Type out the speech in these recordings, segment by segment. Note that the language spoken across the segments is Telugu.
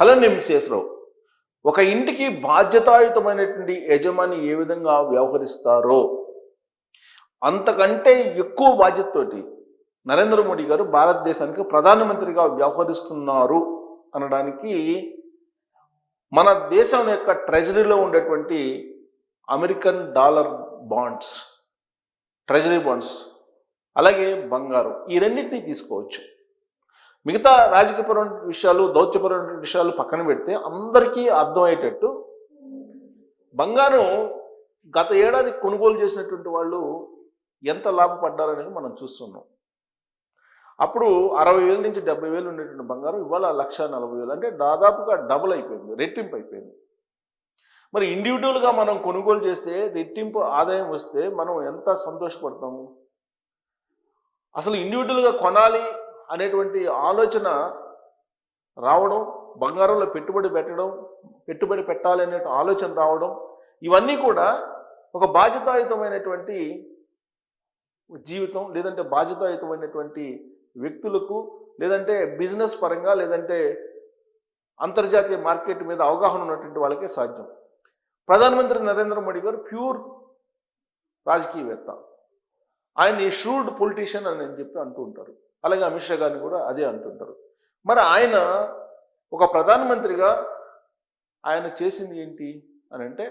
హలో నేను శేషరావు. ఒక ఇంటికి బాధ్యతాయుతమైనటువంటి యజమాని ఏ విధంగా వ్యవహరిస్తారో అంతకంటే ఎక్కువ బాధ్యతతోటి నరేంద్ర మోడీ గారు భారతదేశానికి ప్రధానమంత్రిగా వ్యవహరిస్తున్నారు అనడానికి మన దేశం యొక్క ట్రెజరీలో ఉండేటువంటి American dollar bonds, treasury bonds, అలాగే బంగారం, ఈ రెండింటినీ తీసుకోవచ్చు. మిగతా రాజకీయపరమైన విషయాలు, దౌత్యపరమైన విషయాలు పక్కన పెడితే అందరికీ అర్థమయ్యేటట్టు బంగారం గత ఏడాది కొనుగోలు చేసినటువంటి వాళ్ళు ఎంత లాభపడ్డారనేది మనం చూస్తున్నాం. అప్పుడు 60,000 నుంచి 70,000 ఉండేటువంటి బంగారం ఇవాళ 1,40,000, అంటే దాదాపుగా డబుల్ అయిపోయింది, రెట్టింపు అయిపోయింది. మరి ఇండివిజువల్గా మనం కొనుగోలు చేస్తే రెట్టింపు ఆదాయం వస్తే మనం ఎంత సంతోషపడతాము. అసలు ఇండివిజువల్గా కొనాలి అనేటువంటి ఆలోచన రావడం, బంగారంలో పెట్టుబడి పెట్టాలి అనే ఆలోచన రావడం, ఇవన్నీ కూడా ఒక బాధ్యతాయుతమైనటువంటి జీవితం, లేదంటే బాధ్యతాయుతమైనటువంటి వ్యక్తులకు, లేదంటే బిజినెస్ పరంగా, లేదంటే అంతర్జాతీయ మార్కెట్ మీద అవగాహన ఉన్నటువంటి వాళ్ళకే సాధ్యం. ప్రధానమంత్రి నరేంద్ర మోడీ గారు ప్యూర్ రాజకీయవేత్త, ఆయన షూడ్ పొలిటీషియన్ అని చెప్పి అంటూ ఉంటారు. అలాగే అమిత్ షా గారిని కూడా అదే అంటుంటారు. మరి ఆయన ఒక ప్రధానమంత్రిగా ఆయన చేసింది ఏంటి అని అంటే,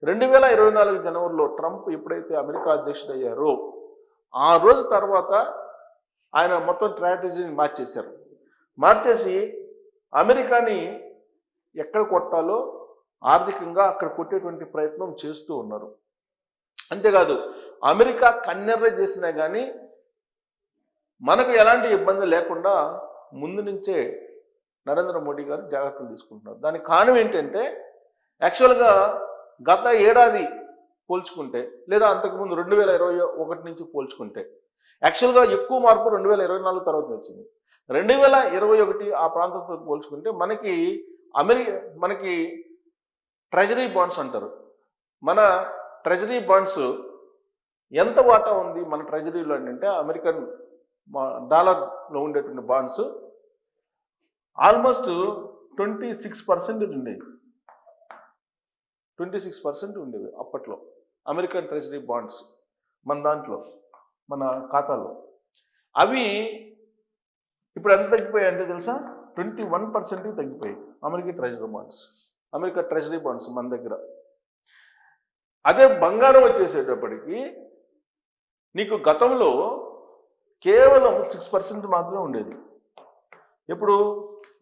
2024 జనవరిలో ట్రంప్ ఎప్పుడైతే అమెరికా అధ్యక్షుడు అయ్యారో ఆ రోజు తర్వాత ఆయన మొత్తం స్ట్రాటజీని మార్చేసి అమెరికాని ఎక్కడ కొట్టాలో ఆర్థికంగా అక్కడ కొట్టేటువంటి ప్రయత్నం చేస్తూ ఉన్నారు. అంతేకాదు, అమెరికా కన్నెర్ర చేసినా కానీ మనకు ఎలాంటి ఇబ్బంది లేకుండా ముందు నుంచే నరేంద్ర మోడీ గారు జాగ్రత్తలు తీసుకుంటున్నారు. దానికి కారణం ఏంటంటే, యాక్చువల్గా గత ఏడాది పోల్చుకుంటే, లేదా అంతకుముందు 2021 నుంచి పోల్చుకుంటే, యాక్చువల్గా ఎక్కువ మార్పు 2024 తర్వాత వచ్చింది. 2021 ఆ ప్రాంతంతో పోల్చుకుంటే మనకి ట్రెజరీ బాండ్స్ అంటారు. మన ట్రెజరీ బాండ్స్ ఎంత వాటా ఉంది మన ట్రెజరీలో అంటే, అమెరికన్ డాలర్లో ఉండేటువంటి బాండ్స్ ఆల్మోస్ట్ 26% ఉండేవి. 26% ఉండేవి అప్పట్లో అమెరికన్ ట్రెజరీ బాండ్స్ మన ఖాతాలో. అవి ఇప్పుడు ఎంత తగ్గిపోయాయి అంటే తెలుసా? 21% తగ్గిపోయాయి అమెరికా ట్రెజరీ బాండ్స్ మన దగ్గర. అదే బంగారం వచ్చేసేటప్పటికి నీకు గతంలో కేవలం 6% మాత్రమే ఉండేది. ఇప్పుడు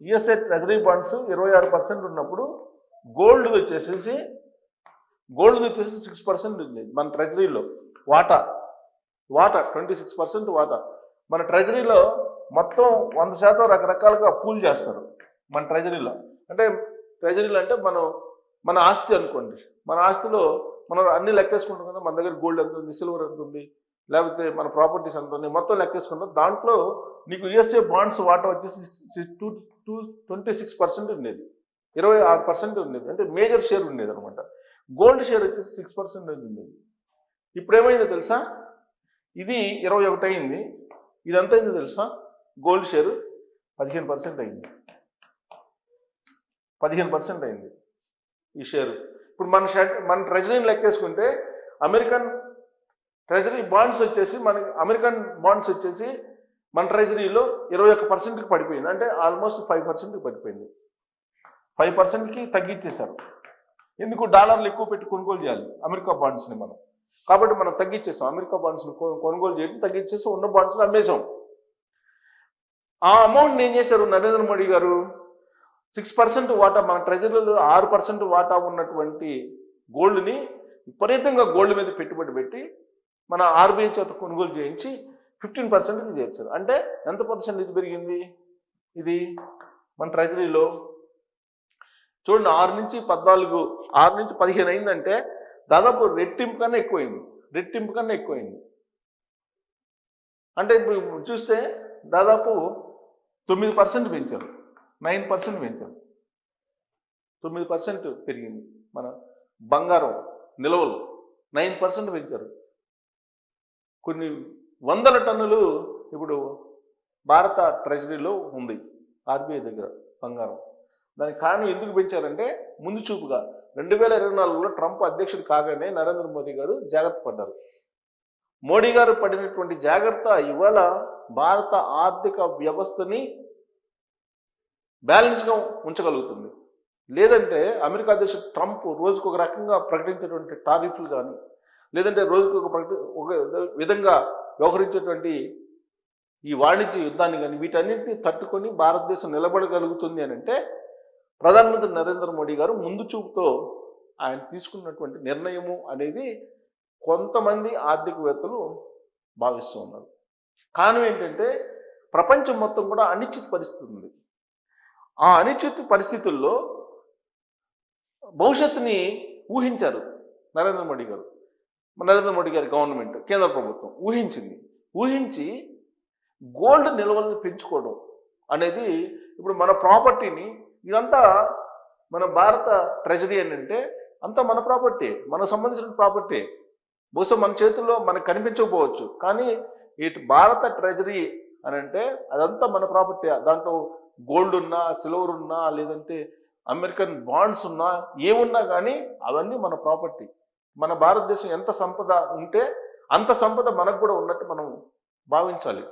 యుఎస్ఏ ట్రెజరీ బాండ్స్ 26% ఉన్నప్పుడు గోల్డ్ వచ్చేసి 6% ఉండేది మన ట్రెజరీలో. వాటా 26% వాటా మన ట్రెజరీలో. మొత్తం 100% రకరకాలుగా పూల్ చేస్తారు మన ట్రెజరీలో. అంటే మన ఆస్తి అనుకోండి. మన ఆస్తిలో మనం అన్ని లెక్కేసుకుంటాం కదా, మన దగ్గర గోల్డ్ ఎంత ఉంది, సిల్వర్ ఎంత ఉంది, లేకపోతే మన ప్రాపర్టీస్ ఎంత ఉంది, మొత్తం లెక్కేసుకుంటాం. దాంట్లో నీకు యుఎస్ఏ బాండ్స్ వాటా వచ్చేసి 26% ఉండేది, 26% ఉండేది. అంటే మేజర్ షేర్ ఉండేది అనమాట. గోల్డ్ షేర్ వచ్చేసి 6% ఉండేది. ఇప్పుడు ఏమైందో తెలుసా? ఇది 21 అయింది, ఇదంతా అయిందో తెలుసా? గోల్డ్ షేరు 15% అయింది. 15% అయింది ఈ షేరు. ఇప్పుడు మన ట్రెజరీని లెక్కేసుకుంటే అమెరికన్ బాండ్స్ వచ్చేసి మన ట్రెజరీలో 21%కి పడిపోయింది. అంటే ఆల్మోస్ట్ 5%కి పడిపోయింది. 5%కి తగ్గించేశారు. ఎందుకు? డాలర్లు ఎక్కువ పెట్టి కొనుగోలు చేయాలి అమెరికా బాండ్స్ని మనం. కాబట్టి మనం తగ్గించేసాం, అమెరికా బాండ్స్ని కొనుగోలు చేయడం తగ్గించేసి ఉన్న బాండ్స్ని అమ్మేశాం. ఆ అమౌంట్ని ఏం చేశారు నరేంద్ర మోడీ గారు? 6% వాటా, మన ట్రెజరీలో 6% వాటా ఉన్నటువంటి గోల్డ్ని విపరీతంగా గోల్డ్ మీద పెట్టుబడి పెట్టి మన ఆర్బీఐ చేత కొనుగోలు చేయించి 15%కి చేర్చారు. అంటే ఎంత పర్సెంటేజ్ పెరిగింది ఇది మన ట్రెజరీలో? చూడండి, 6 నుంచి 15 అయిందంటే దాదాపు రెట్టింపు కన్నా ఎక్కువైంది. అంటే ఇప్పుడు చూస్తే దాదాపు 9% పెంచారు, 9% పెంచారు. 9% పెరిగింది మన బంగారం నిల్వలు, 9% పెంచారు. కొన్ని వందల టన్నులు ఇప్పుడు భారత ట్రెజరీలో ఉంది ఆర్బీఐ దగ్గర బంగారం. దానికి కారణం ఎందుకు పెంచారంటే ముందు చూపుగా 2024లో ట్రంప్ అధ్యక్షుడు కాగానే నరేంద్ర మోదీ గారు జాగ్రత్త పడ్డారు. మోడీ గారు పడినటువంటి జాగ్రత్త ఇవాళ భారత ఆర్థిక వ్యవస్థని బ్యాలెన్స్గా ఉంచగలుగుతుంది. లేదంటే అమెరికా అధ్యక్షుడు ట్రంప్ రోజుకు ఒక రకంగా ప్రకటించేటువంటి టారిఫ్లు కానీ, లేదంటే రోజుకు ఒక విధంగా వ్యవహరించేటువంటి ఈ వాణిజ్య యుద్ధాన్ని కానీ, వీటన్నింటినీ తట్టుకొని భారతదేశం నిలబడగలుగుతుంది అని అంటే ప్రధానమంత్రి నరేంద్ర మోడీ గారు ముందు చూపుతో ఆయన తీసుకున్నటువంటి నిర్ణయము అనేది కొంతమంది ఆర్థికవేత్తలు భావిస్తూ ఉన్నారు. కారణం ఏంటంటే ప్రపంచం మొత్తం కూడా అనిశ్చిత పరిస్థితి ఉంది. ఆ అనిశ్చిత పరిస్థితుల్లో భవిష్యత్తుని ఊహించారు నరేంద్ర మోడీ గారి గవర్నమెంట్, కేంద్ర ప్రభుత్వం ఊహించి గోల్డ్ నిల్వలను పెంచుకోవడం అనేది ఇప్పుడు మన ప్రాపర్టీని, ఇదంతా మన భారత ట్రెజరీ అని అంటే అంతా మన ప్రాపర్టీ, మనకు సంబంధించిన ప్రాపర్టీ. బహుశా మన చేతుల్లో మనకు కనిపించకపోవచ్చు, కానీ ఇటు భారత ట్రెజరీ అని అంటే అదంతా మన ప్రాపర్టీ. దాంట్లో గోల్డ్ ఉన్నా, సిల్వర్ ఉన్నా, లేదంటే అమెరికన్ బాండ్స్ ఉన్నా, ఏమున్నా కానీ అవన్నీ మన ప్రాపర్టీ. మన భారతదేశం ఎంత సంపద ఉంటే అంత సంపద మనకు కూడా ఉన్నట్టు మనం భావించాలి.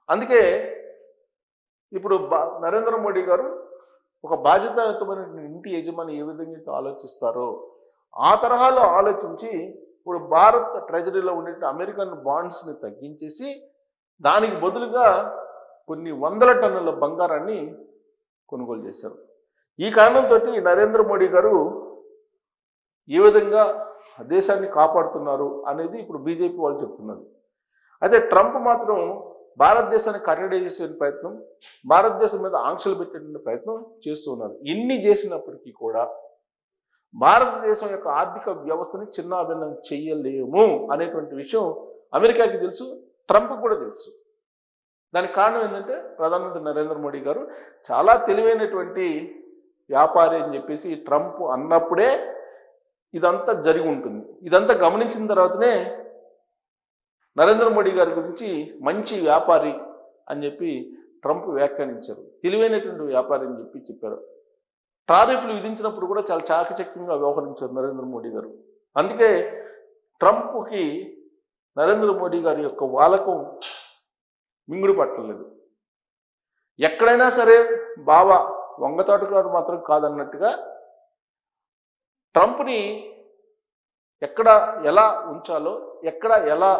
అందుకే ఇప్పుడు నరేంద్ర మోడీ గారు ఒక బాధ్యతాయుతమైన ఇంటి యజమాని ఏ విధంగా ఆలోచిస్తారో ఆ తరహాలో ఆలోచించి ఇప్పుడు భారత్ ట్రెజరీలో ఉండే అమెరికన్ బాండ్స్ని తగ్గించేసి దానికి బదులుగా కొన్ని వందల టన్నుల బంగారాన్ని కొనుగోలు చేశారు. ఈ కారణంతో నరేంద్ర మోడీ గారు ఏ విధంగా దేశాన్ని కాపాడుతున్నారు అనేది ఇప్పుడు బీజేపీ వాళ్ళు చెప్తున్నారు. అయితే ట్రంప్ మాత్రం భారతదేశాన్ని కట్టడి చేసే ప్రయత్నం, భారతదేశం మీద ఆంక్షలు పెట్టే ప్రయత్నం చేస్తూ ఉన్నారు. ఇన్ని చేసినప్పటికీ కూడా భారతదేశం యొక్క ఆర్థిక వ్యవస్థని చిన్నాభిన్నం చెయ్యలేము అనేటువంటి విషయం అమెరికాకి తెలుసు, ట్రంప్ కూడా తెలుసు. దానికి కారణం ఏంటంటే ప్రధానమంత్రి నరేంద్ర మోడీ గారు చాలా తెలివైనటువంటి వ్యాపారి అని చెప్పేసి ట్రంప్ అన్నప్పుడే ఇదంతా జరిగి ఉంటుంది. ఇదంతా గమనించిన తర్వాతనే నరేంద్ర మోడీ గారి గురించి మంచి వ్యాపారి అని చెప్పి ట్రంప్ వ్యాఖ్యానించారు. తెలివైనటువంటి వ్యాపారి అని చెప్పారు. టారిఫ్లు విధించినప్పుడు కూడా చాలా చాకచక్యంగా వ్యవహరించారు నరేంద్ర మోడీ గారు. అందుకే ట్రంప్కి నరేంద్ర మోడీ గారి యొక్క వాలకం మింగుడు పట్టలేదు. ఎక్కడైనా సరే బావా వంగతాటుగారు మాత్రం కాదన్నట్టుగా ట్రంప్ని ఎక్కడ ఎలా ఉంచాలో, ఎక్కడ ఎలా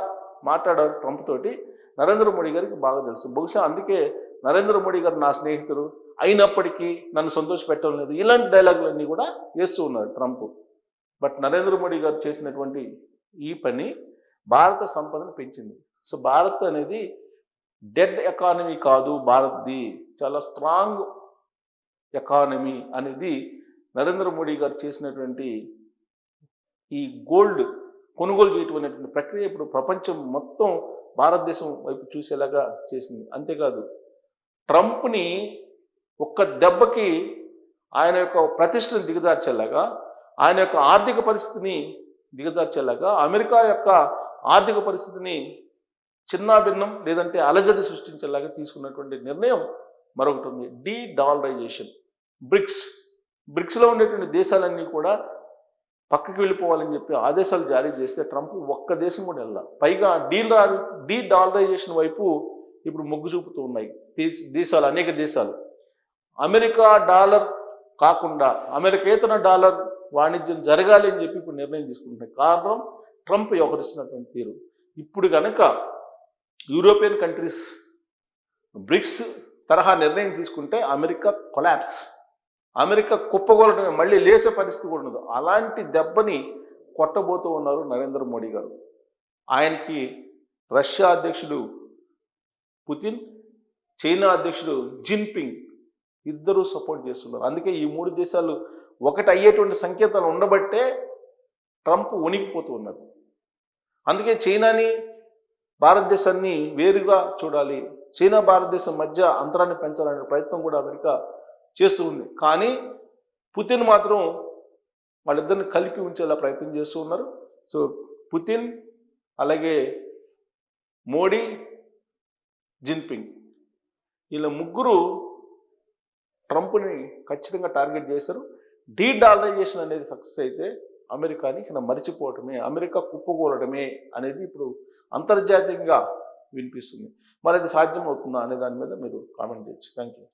మాట్లాడారు ట్రంప్ తోటి నరేంద్ర మోడీ గారికి బాగా తెలుసు. బహుశా అందుకే నరేంద్ర మోడీ గారు నా స్నేహితుడు అయినప్పటికీ నన్ను సంతోషపెట్టడం లేదు, ఇలాంటి డైలాగులన్నీ కూడా వేస్తూ ఉన్నారు ట్రంప్. బట్ నరేంద్ర మోడీ గారు చేసినటువంటి ఈ పని భారత సంపదను పెంచింది. సో భారత్ అనేది డెడ్ ఎకానమీ కాదు, భారత్ది చాలా స్ట్రాంగ్ ఎకానమీ అనేది నరేంద్ర మోడీ గారు చేసినటువంటి ఈ గోల్డ్ కొనుగోలు చేయటం అనేటువంటి ప్రక్రియ ఇప్పుడు ప్రపంచం మొత్తం భారతదేశం వైపు చూసేలాగా చేసింది. అంతేకాదు ట్రంప్ని ఒక్క దెబ్బకి ఆయన యొక్క ప్రతిష్టను దిగజార్చేలాగా, ఆయన యొక్క ఆర్థిక పరిస్థితిని దిగజార్చేలాగా, అమెరికా యొక్క ఆర్థిక పరిస్థితిని చిన్నాభిన్నం లేదంటే అలజడి సృష్టించేలాగా తీసుకున్నటువంటి నిర్ణయం మరొకటి ఉంది. డీడాలరైజేషన్. బ్రిక్స్లో ఉండేటువంటి దేశాలన్నీ కూడా పక్కకి వెళ్ళిపోవాలని చెప్పి ఆదేశాలు జారీ చేస్తే ట్రంప్ ఒక్క దేశం కూడా వెళ్ళాలి. పైగా డీడాలరైజేషన్ వైపు ఇప్పుడు మొగ్గు చూపుతూ ఉన్నాయి అనేక దేశాలు. అమెరికా డాలర్ కాకుండా అమెరికేతర డాలర్ వాణిజ్యం జరగాలి అని చెప్పి ఇప్పుడు నిర్ణయం తీసుకుంటున్నాయి. కారణం ట్రంప్ వ్యవహరిస్తున్నటువంటి తీరు. ఇప్పుడు కనుక యూరోపియన్ కంట్రీస్ బ్రిక్స్ తరహా నిర్ణయం తీసుకుంటే అమెరికా కొలాప్స్, అమెరికా కుప్పగొలటమే, మళ్ళీ లేసే పరిస్థితి కూడా ఉండదు. అలాంటి దెబ్బని కొట్టబోతూ ఉన్నారు నరేంద్ర మోడీ గారు. ఆయనకి రష్యా అధ్యక్షుడు పుతిన్, చైనా అధ్యక్షుడు జిన్పింగ్ ఇద్దరూ సపోర్ట్ చేస్తున్నారు. అందుకే ఈ మూడు దేశాలు ఒకటి అయ్యేటువంటి సంకేతాలు ఉండబట్టే ట్రంప్ వణికిపోతూ ఉన్నారు. అందుకే చైనాని భారతదేశాన్ని వేరుగా చూడాలి, చైనా భారతదేశం మధ్య అంతరాన్ని పెంచాలనే ప్రయత్నం కూడా అమెరికా చేస్తూ ఉంది. కానీ పుతిన్ మాత్రం వాళ్ళిద్దరిని కలిపి ఉంచేలా ప్రయత్నం చేస్తూ ఉన్నారు. సో పుతిన్, అలాగే మోడీ, జిన్పింగ్, వీళ్ళ ముగ్గురు ట్రంప్ని ఖచ్చితంగా టార్గెట్ చేశారు. డీడాలరైజేషన్ అనేది సక్సెస్ అయితే అమెరికాని ఇక మరిచిపోవటమే, అమెరికా కుప్పకూలటమే అనేది ఇప్పుడు అంతర్జాతీయంగా వినిపిస్తుంది. మరి అది సాధ్యం అవుతుందా అనే దాని మీద మీరు కామెంట్ చేయొచ్చు. Thank you.